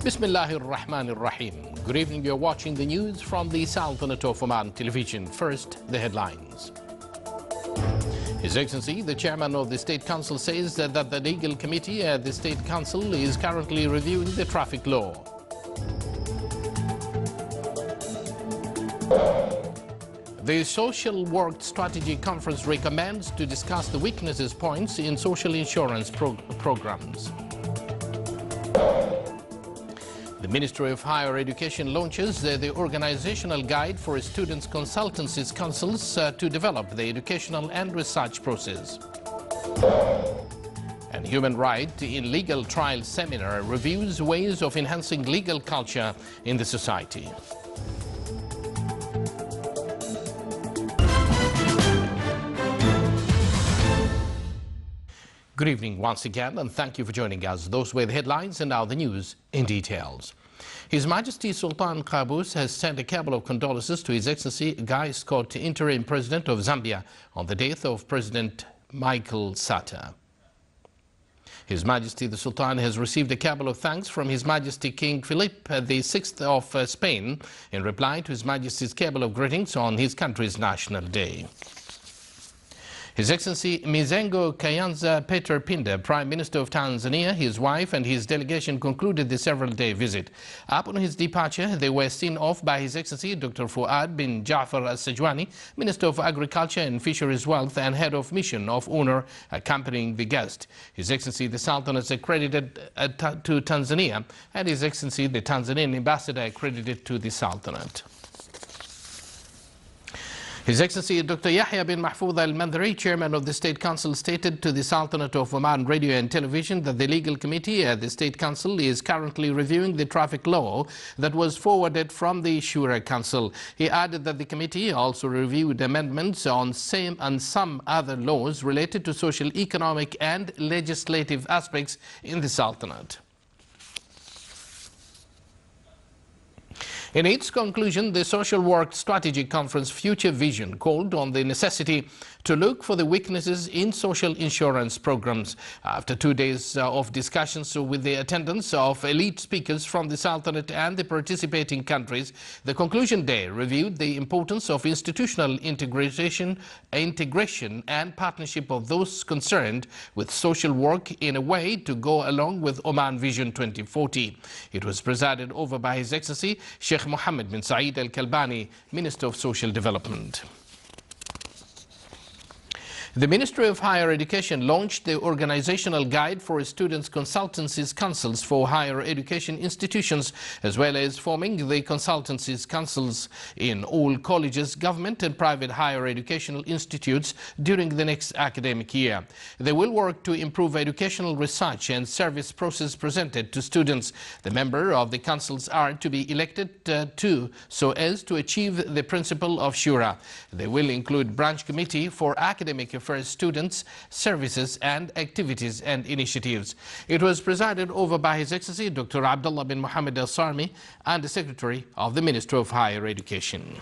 Bismillahir Rahmanir Rahim. Good evening. You're watching the news from the Sultanate of Oman television. First, the headlines. His Excellency, the Chairman of the State Council, says that the legal committee at the State Council is currently reviewing the traffic law. The Social Work Strategy Conference recommends to discuss the weaknesses points in social insurance programs. The Ministry of Higher Education launches the organizational guide for students' consultancies councils to develop the educational and research process. And Human Right in Legal Trial Seminar reviews ways of enhancing legal culture in the society. Good evening once again, and thank you for joining us. Those were the headlines, and now the news in details. His Majesty Sultan Qaboos has sent a cable of condolences to His Excellency Guy Scott, interim president of Zambia, on the death of President Michael Sata. His Majesty the Sultan has received a cable of thanks from His Majesty King Philip VI of Spain in reply to His Majesty's cable of greetings on his country's National Day. His Excellency Mizengo Kayanza Peter Pinda, Prime Minister of Tanzania, his wife and his delegation concluded the several-day visit. Upon his departure, they were seen off by His Excellency Dr. Fuad bin Jafar Al-Sajwani, Minister of Agriculture and Fisheries Wealth and Head of Mission of Honor, accompanying the guest. His Excellency the Sultan is accredited to Tanzania, and His Excellency the Tanzanian Ambassador accredited to the Sultanate. His Excellency Dr. Yahya bin Mahfouz al-Mandari, Chairman of the State Council, stated to the Sultanate of Oman Radio and Television that the legal committee at the State Council is currently reviewing the traffic law that was forwarded from the Shura Council. He added that the committee also reviewed amendments on some other laws related to social, economic and legislative aspects in the Sultanate. In its conclusion, the Social Work Strategy Conference Future Vision called on the necessity to look for the weaknesses in social insurance programs. After 2 days of discussions with the attendance of elite speakers from the Sultanate and the participating countries, the conclusion day reviewed the importance of institutional integration and partnership of those concerned with social work in a way to go along with Oman Vision 2040. It was presided over by His Excellency Sheikh Mohammed bin Saeed Al-Kalbani, Minister of Social Development. The Ministry of Higher Education launched the organizational guide for students' consultancies councils for higher education institutions, as well as forming the consultancies councils in all colleges, government and private higher educational institutes during the next academic year. They will work to improve educational research and service process presented to students. The members of the councils are to be elected so as to achieve the principle of Shura. They will include branch committee for academic affairs, students, services and activities and initiatives. It was presided over by His Excellency Dr. Abdullah bin Mohammed Al Sarmi, Under Secretary of the Ministry of Higher Education.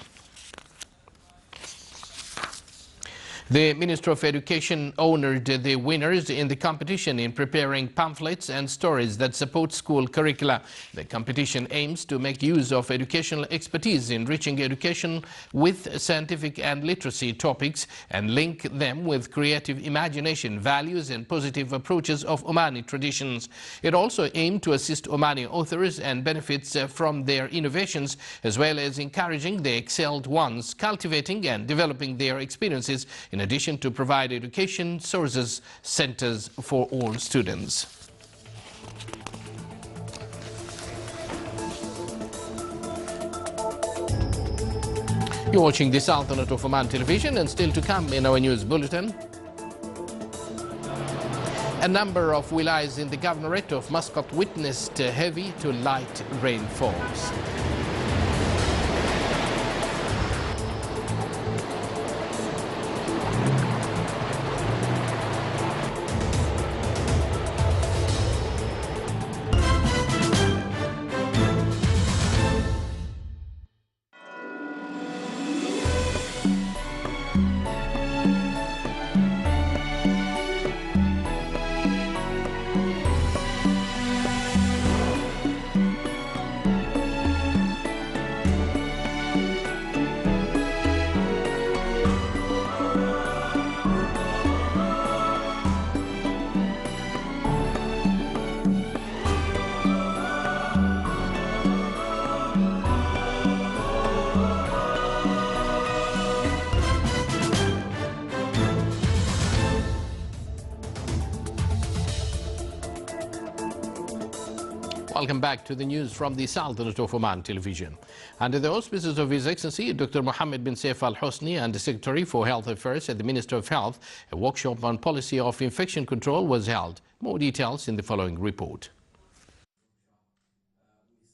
The Minister of Education honored the winners in the competition in preparing pamphlets and stories that support school curricula. The competition aims to make use of educational expertise, enriching education with scientific and literacy topics, and link them with creative imagination, values and positive approaches of Omani traditions. It also aimed to assist Omani authors and benefits from their innovations, as well as encouraging the excelled ones, cultivating and developing their experiences, in addition to provide education sources centers for all students. You're watching the Sultanate of Oman television, and still to come in our news bulletin. A number of wilayas in the Governorate of Muscat witnessed heavy to light rainfalls. Welcome back to the news from the Sultanate of Oman television. Under the auspices of His Excellency Dr. Mohammed bin Saif Al Hosni and the Secretary for Health Affairs at the Ministry of Health, a workshop on policy of infection control was held. More details in the following report.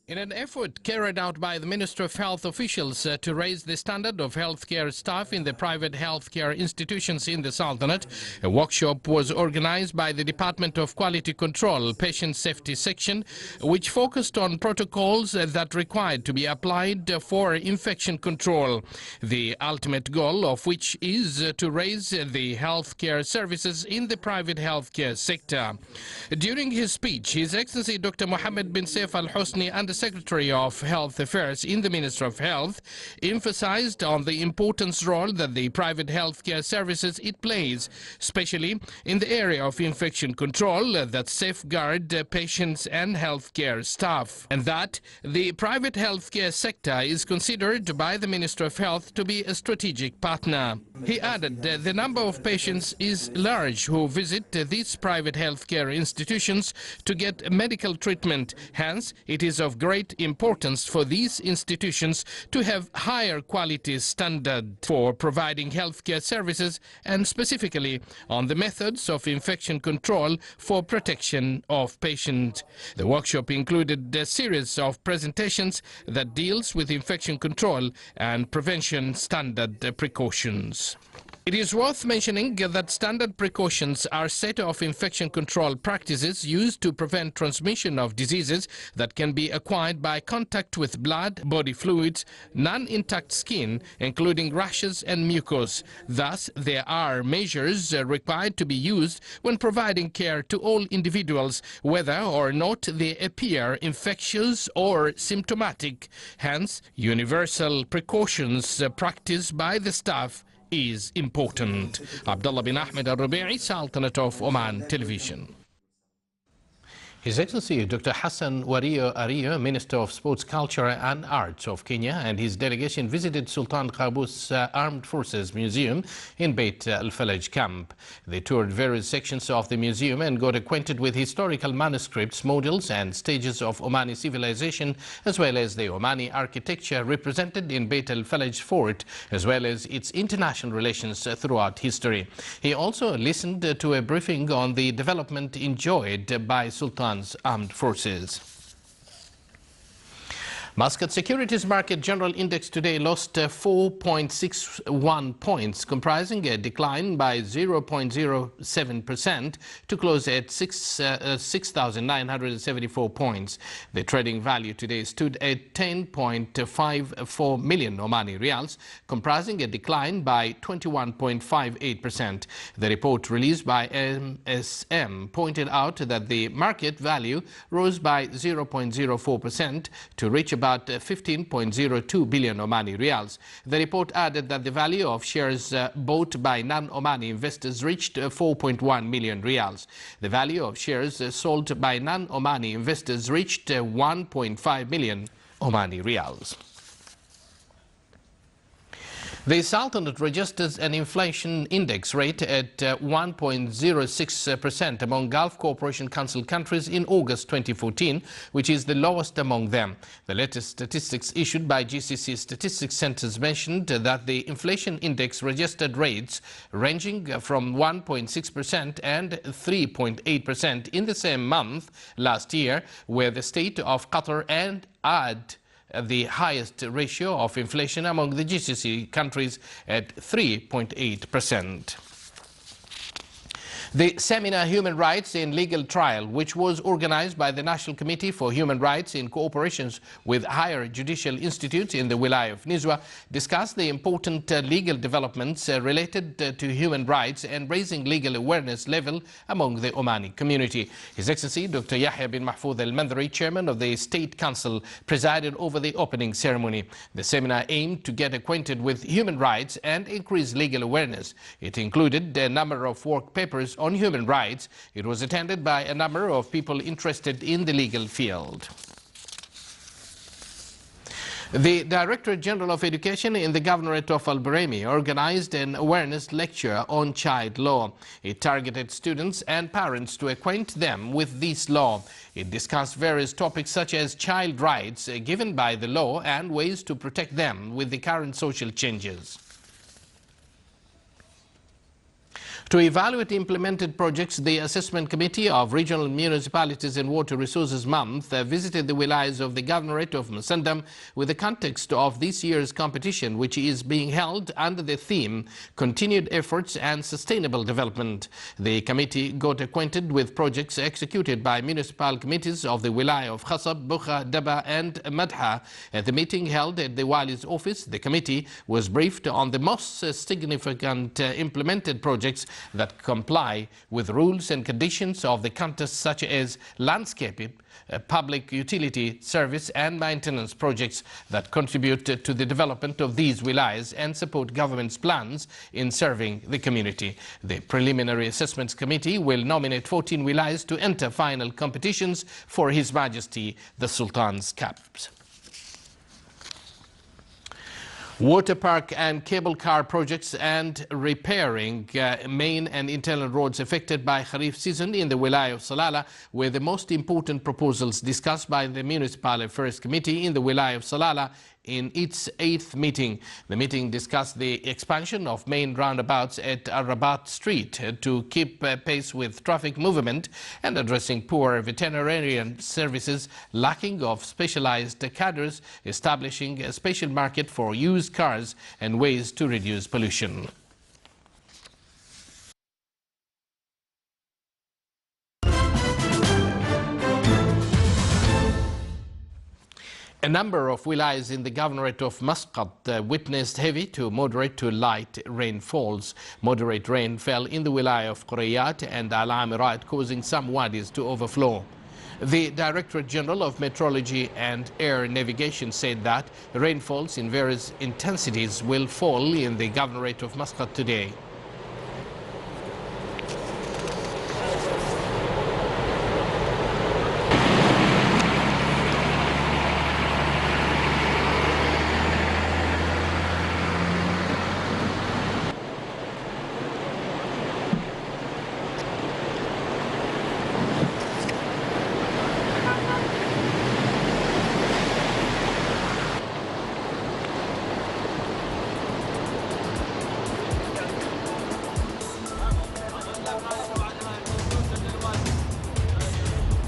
In an effort carried out by the Ministry of Health officials to raise the standard of healthcare staff in the private healthcare institutions in the Sultanate, a workshop was organized by the Department of Quality Control Patient Safety Section, which focused on protocols that required to be applied for infection control, the ultimate goal of which is to raise the healthcare services in the private healthcare sector. During his speech, His Excellency Dr. Mohammed bin Saif Al Hosni and the Secretary of Health Affairs in the Ministry of Health emphasized on the important role that the private healthcare services it plays, especially in the area of infection control that safeguard patients and healthcare staff, and that the private healthcare sector is considered by the Ministry of Health to be a strategic partner. He added that the number of patients is large who visit these private healthcare institutions to get medical treatment. Hence, it is of great importance for these institutions to have higher quality standard for providing healthcare services, and specifically on the methods of infection control for protection of patients. The workshop included a series of presentations that deals with infection control and prevention standard precautions. It is worth mentioning that standard precautions are a set of infection control practices used to prevent transmission of diseases that can be acquired by contact with blood, body fluids, non-intact skin, including rashes and mucus. Thus, there are measures required to be used when providing care to all individuals, whether or not they appear infectious or symptomatic. Hence, universal precautions practiced by the staff is important. Abdullah bin Ahmed Al-Rubi'i, Sultanate of Oman Television. His Excellency Dr. Hassan Wario Ario, Minister of Sports, Culture and Arts of Kenya, and his delegation visited Sultan Qaboos Armed Forces Museum in Beit Al-Falaj camp. They toured various sections of the museum and got acquainted with historical manuscripts, models and stages of Omani civilization, as well as the Omani architecture represented in Beit Al-Falaj fort, as well as its international relations throughout history. He also listened to a briefing on the development enjoyed by Sultan Armed Forces. Muscat Securities Market General Index today lost 4.61 points, comprising a decline by 0.07% to close at 6,974 points. The trading value today stood at 10.54 million Omani Rials, comprising a decline by 21.58%. The report released by MSM pointed out that the market value rose by 0.04% to reach about 15.02 billion Omani Rials. The report added that the value of shares bought by non-Omani investors reached 4.1 million Rials. The value of shares sold by non-Omani investors reached 1.5 million Omani Rials. The Sultanate registers an inflation index rate at 1.06% among Gulf Cooperation Council countries in August 2014, which is the lowest among them. The latest statistics issued by GCC Statistics Centers mentioned that the inflation index registered rates ranging from 1.6% and 3.8% in the same month last year, where the state of Qatar and Ad the highest ratio of inflation among the GCC countries at 3.8%. The seminar Human Rights in Legal Trial, which was organized by the National Committee for Human Rights in cooperation with higher judicial institutes in the Wilaya of Nizwa, discussed the important legal developments related to human rights and raising legal awareness level among the Omani community. His Excellency Dr. Yahya bin Mahfoud Al-Mandhari, Chairman of the State Council, presided over the opening ceremony. The seminar aimed to get acquainted with human rights and increase legal awareness. It included a number of work papers on human rights. It was attended by a number of people interested in the legal field. The Directorate General of Education in the Governorate of Al-Barami organized an awareness lecture on child law. It targeted students and parents to acquaint them with this law. It discussed various topics such as child rights given by the law and ways to protect them with the current social changes. To evaluate implemented projects, the Assessment Committee of Regional Municipalities and Water Resources Month visited the wilayas of the Governorate of Musandam with the context of this year's competition, which is being held under the theme Continued Efforts and Sustainable Development. The committee got acquainted with projects executed by municipal committees of the wilaya of Khasab, Bukha, Daba and Madha. At the meeting held at the Wali's office, the committee was briefed on the most significant implemented projects that comply with rules and conditions of the contest, such as landscaping, public utility service and maintenance projects that contribute to the development of these wilayas and support government's plans in serving the community. The Preliminary Assessments Committee will nominate 14 wilayas to enter final competitions for His Majesty the Sultan's Cups. Water park and cable car projects and repairing main and internal roads affected by Kharif season in the wilaya of Salala were the most important proposals discussed by the Municipal Affairs Committee in the wilaya of Salala in its 8th meeting. The meeting discussed the expansion of main roundabouts at Rabat Street to keep pace with traffic movement and addressing poor veterinarian services, lacking of specialized cadres, establishing a special market for used cars and ways to reduce pollution. A number of wilayas in the Governorate of Muscat witnessed heavy to moderate to light rainfalls. Moderate rain fell in the wilaya of Qurayat and Al-Amirat, causing some wadis to overflow. The Directorate General of Meteorology and Air Navigation said that rainfalls in various intensities will fall in the Governorate of Muscat today.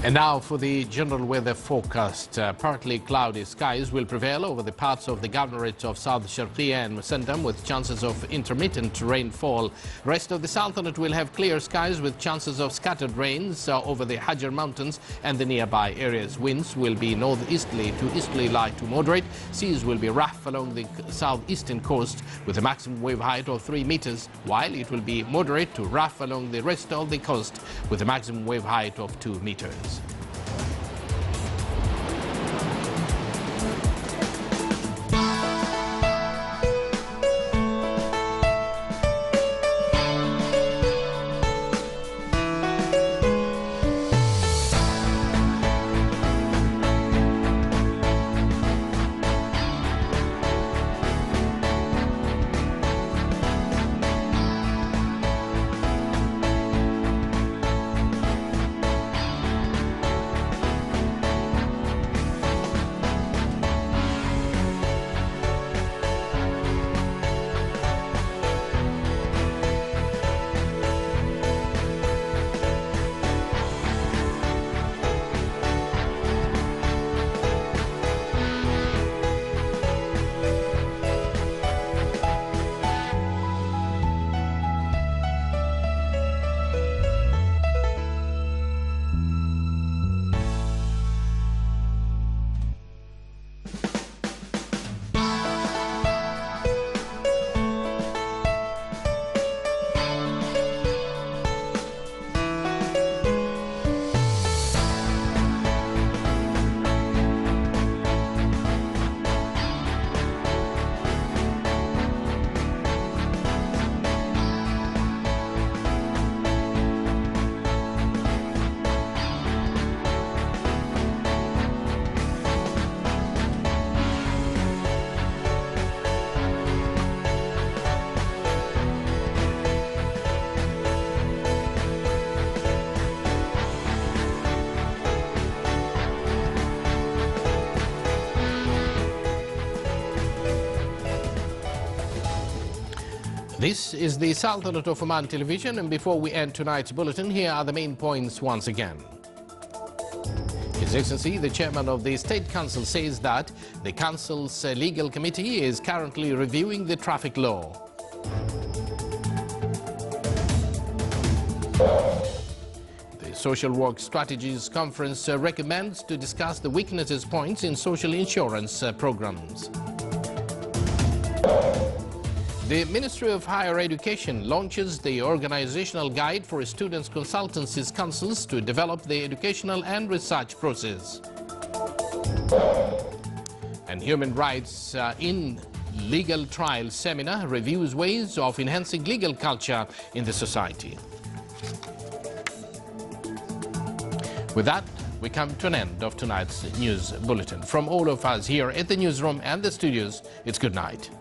And now for the general weather forecast. Partly cloudy skies will prevail over the parts of the Governorate of South Sharqiya and Musandam with chances of intermittent rainfall. Rest of the Sultanate will have clear skies with chances of scattered rains over the Hajar Mountains and the nearby areas. Winds will be northeasterly to easterly light to moderate. Seas will be rough along the southeastern coast with a maximum wave height of 3 meters, while it will be moderate to rough along the rest of the coast with a maximum wave height of 2 meters. This is the Sultanate of Oman television, and before we end tonight's bulletin, here are the main points once again. His Excellency, the Chairman of the State Council, says that the Council's legal committee is currently reviewing the traffic law. The Social Work Strategies Conference recommends to discuss the weaknesses points in social insurance programs. The Ministry of Higher Education launches the organizational guide for students' consultancies councils to develop the educational and research process. And Human Rights in Legal Trial Seminar reviews ways of enhancing legal culture in the society. With that, we come to an end of tonight's news bulletin. From all of us here at the newsroom and the studios, it's good night.